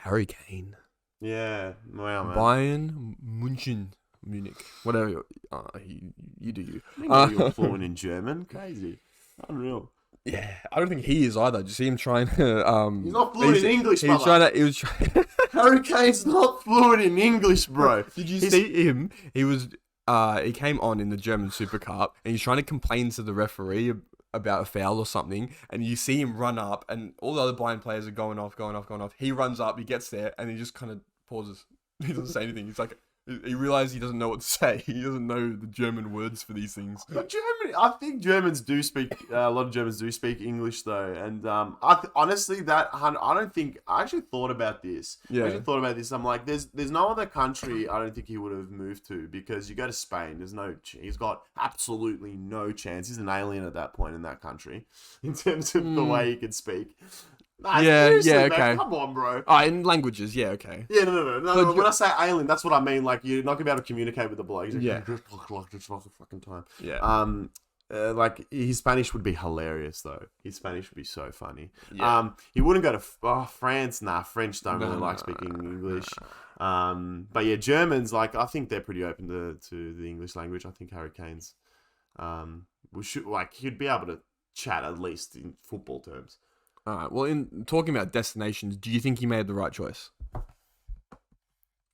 Harry Kane. Yeah, wow, man. Bayern Munich. Whatever. You do you. I didn't know you were fluent in German. Crazy. Unreal. Yeah, I don't think he is either. Did you see him trying to? He's not fluent in English, He was brother. trying to. Harry Kane's not fluent in English, bro. Did you see him? He was. He came on in the German Super Cup, and he's trying to complain to the referee about a foul or something. And you see him run up, and all the other Bayern players are going off. He runs up, he gets there, and he just kind of pauses. He doesn't say anything. He's like, he realizes he doesn't know what to say. He doesn't know the German words for these things. But I think Germans do speak. A lot of Germans do speak English though, and honestly, I actually thought about this. Yeah. I'm like, there's no other country I don't think he would have moved to, because you go to Spain, he's got absolutely no chance. He's an alien at that point in that country, in terms of the way he can speak. Nah, seriously, man, okay. Come on, bro. In languages, yeah, okay. Yeah, no. When I say alien, that's what I mean. Like, you're not gonna be able to communicate with the bloke. Yeah. Just talk a fucking time. Yeah. Like, his Spanish would be hilarious though. His Spanish would be so funny. Yeah. He wouldn't go to France. Nah, French don't really like speaking English. But yeah, Germans, like, I think they're pretty open to the English language. I think Harry Kane's, he'd be able to chat at least in football terms. All right. Well, in talking about destinations, do you think he made the right choice?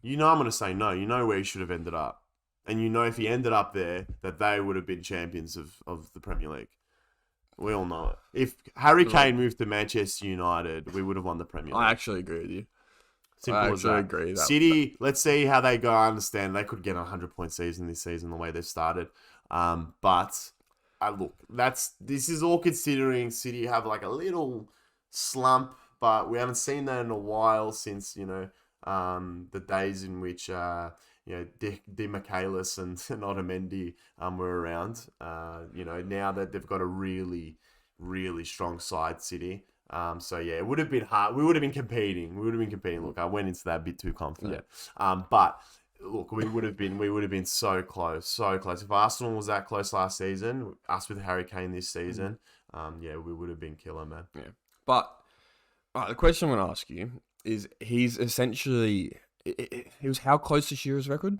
You know I'm going to say no. You know where he should have ended up. And you know if he ended up there, that they would have been champions of the Premier League. We all know it. If Harry Kane moved to Manchester United, we would have won the Premier League. I actually agree with you. Simple as that. I agree. City, let's see how they go. I understand they could get a 100-point season this season, the way they've started. But look, this is all considering City have like a little slump, but we haven't seen that in a while since, the days in which Di Michaelis and Otamendi were around. Now that they've got a really, really strong side, City. So yeah, it would have been hard. We would have been competing. Look, I went into that a bit too confident. Yeah. But look, we would have been so close. If Arsenal was that close last season, us with Harry Kane this season, we would have been killer, man. Yeah. But the question I'm going to ask you is, he's essentially, he was how close to Shearer's record?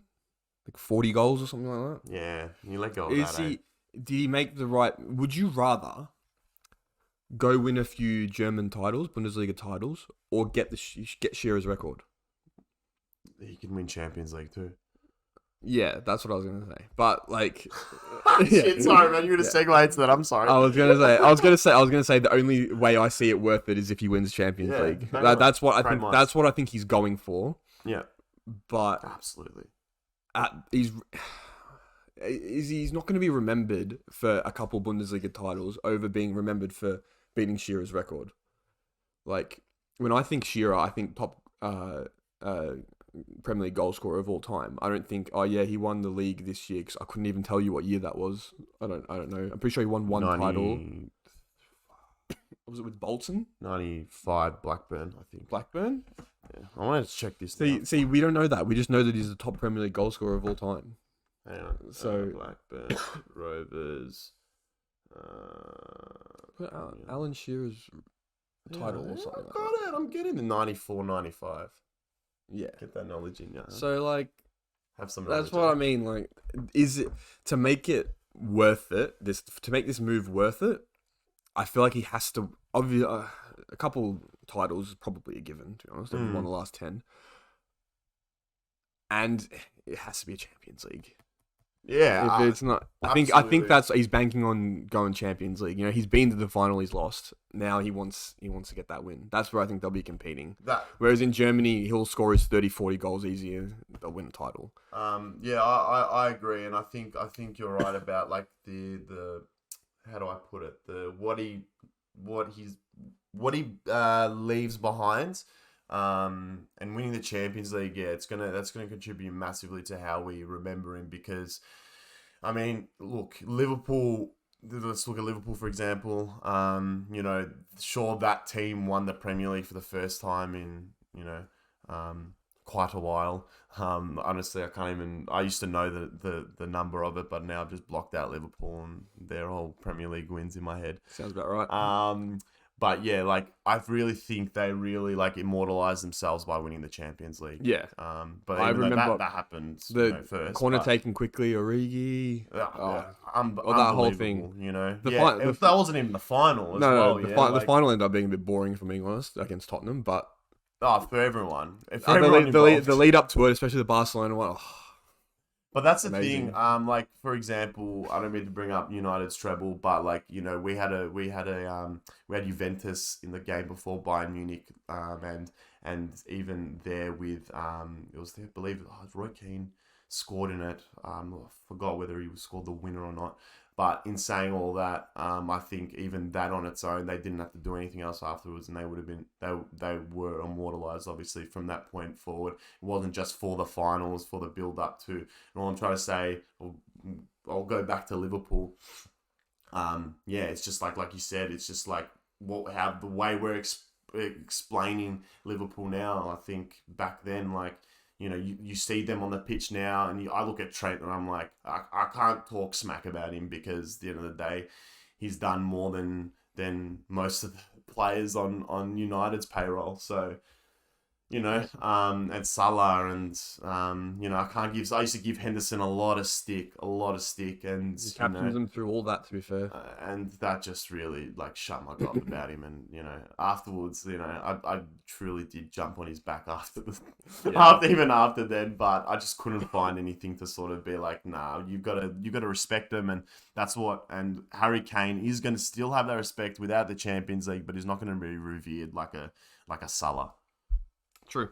Like 40 goals or something like that? Yeah, you let go of that. Did he make the right... Would you rather go win a few German titles, Bundesliga titles, or get Shearer's record? He can win Champions League too. Yeah, that's what I was gonna say. But like, shit, sorry, man, you're gonna segue into that. I'm sorry. I was gonna say the only way I see it worth it is if he wins Champions League. That's what I think. That's what I think he's going for. Yeah, but absolutely, he's not going to be remembered for a couple Bundesliga titles over being remembered for beating Shearer's record. Like, when I think Shearer, I think top Premier League goal scorer of all time. I don't think, he won the league this year, because I couldn't even tell you what year that was. I don't know. I'm pretty sure he won one title. Was it with Bolton? 95 Blackburn, I think. Blackburn? Yeah. I wanted to check this. See, we don't know that. We just know that he's the top Premier League goal scorer of all time. Hang on. So Blackburn Rovers. Alan Shearer's title or something. I got it. I'm getting the 94, 95. Yeah, get that knowledge in. Yeah. So like, have some. That's what I mean. Like, is it to make it worth it? To make this move worth it? I feel like he has to. Obviously, a couple titles is probably a given. To be honest, won the last 10, and it has to be a Champions League. Yeah, if it's not, I think that's he's banking on going Champions League. He's been to the final, he's lost. Now he wants to get that win. That's where I think they'll be competing. Whereas in Germany, he'll score his 30, 40 goals easier. They'll win the title. I agree, and I think you're right about like the how do I put it, what he leaves behind. And winning the Champions League, that's gonna contribute massively to how we remember him, because, I mean, look, Liverpool. Let's look at Liverpool, for example. Sure, that team won the Premier League for the first time in quite a while. Honestly, I can't even. I used to know the number of it, but now I've just blocked out Liverpool and their whole Premier League wins in my head. Sounds about right. But yeah, like I really think they really like immortalized themselves by winning the Champions League. Yeah. But I even though remember that happened, the first corner but, taken quickly, Origi. Or that whole thing. unbelievable, you know. The Yeah, fi- the, that wasn't even the final as no, well. the, Yeah, the like final ended up being a bit boring, for being honest, against Tottenham. But for everyone, for everyone involved. the lead up to it, especially the Barcelona one. Oh, But that's the amazing. thing. Like for example, I don't mean to bring up United's treble, but like we had Juventus in the game before Bayern Munich, and even there with it was there, I believe Roy Keane scored in it. I forgot whether he scored the winner or not. But in saying all that, I think even that on its own, they didn't have to do anything else afterwards, and they would have been they were immortalized obviously from that point forward. It wasn't just for the finals, for the build up to. And all I'm trying to say, I'll go back to Liverpool. Yeah, it's just like you said, it's just like how the way we're explaining Liverpool now. I think back then, like. You see them on the pitch now, and I look at Trent, and I'm like, I can't talk smack about him because at the end of the day, he's done more than most of the players on United's payroll. So, and Salah and I used to give Henderson a lot of stick, and he captains them through all that. To be fair, and that just really like shut my gob about him. And afterwards, I truly did jump on his back after after then, but I just couldn't find anything to sort of be like, nah, you gotta respect him, and that's what. And Harry Kane is gonna still have that respect without the Champions League, but he's not gonna be revered like a Salah. True.